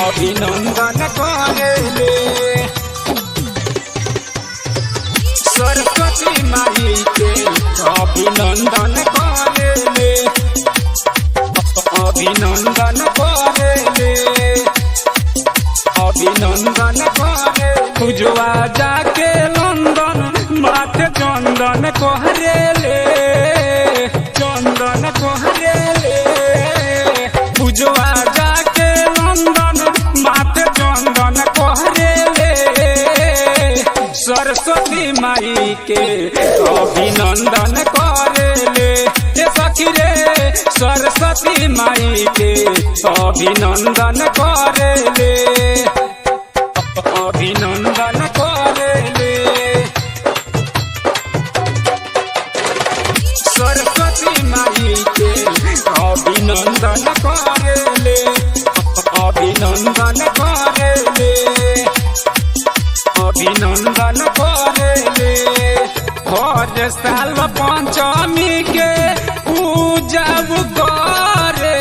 अभिनंदन करेले सरस्वती माई के अभिनंदन करेले अभिनंदन करेले अभिनंदन करे पूजवा जाके लंदन माथे चंदन कोहरेले चंदन कोहरेले पूजवा जाके लंदन माथे चंदन कोहरेले सरस्वती माई के अभिनंदन करेले सखी रे सरस्वती माई के अभिनंदन करेले अभिनंदन करेले सरस्वती माई के अभिनंदन करेले अभिनंदन करेले अभिनंदन करेले हर साल पंचमी के पूजा करे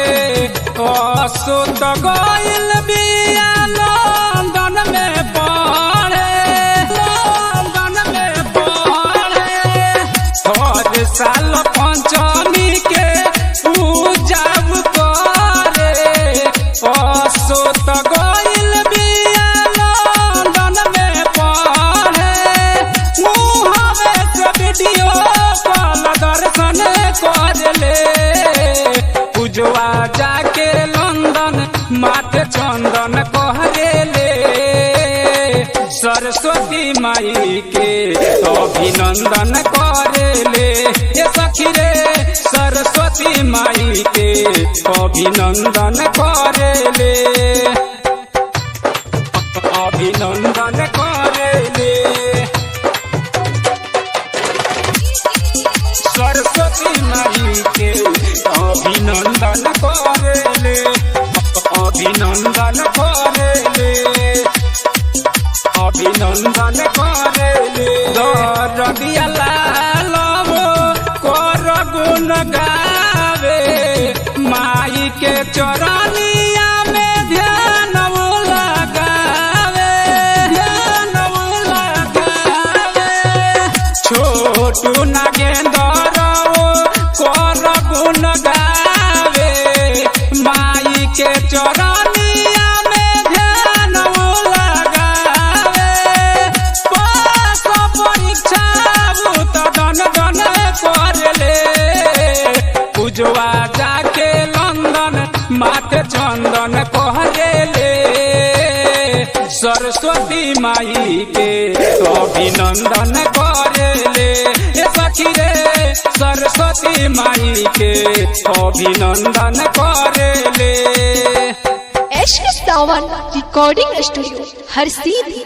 असुत गइल बिया लंदन में पढ़े लंदन में पढ़े हर साल पंचमी के पूजा करे असुत गइल बिया लंदन में पढ़े मुहवे से वीडियो कॉल दर्शन करले पूजवा जाके लंदन माथे चंदन कोहरेले सरस्वती माई के अभिनंदन करेले सखी रे सरस्वती माई के अभिनंदन करेले अभिनंदन करेले सरस्वती माई के अभिनंदन करेले अभिनंदन करेले अभिनंदन करेले दरदिया लाल कर गुण गावे माई के चरनिया में ध्यान लगावे ध्यान लगावे छोटू नागेंद्र कर गुण गावे माई के चरनिया में ध्यान लगावे पास परीक्षा भूत दन दन करले पूजवा जाके लंदन माथे चंदन कोहरेले सरस्वती माई के अभिनंदन करेले सखी रे सरस्वती माई के अभिनंदन करेले एशक सावन रिकॉर्डिंग स्टूडियो हर सीधी।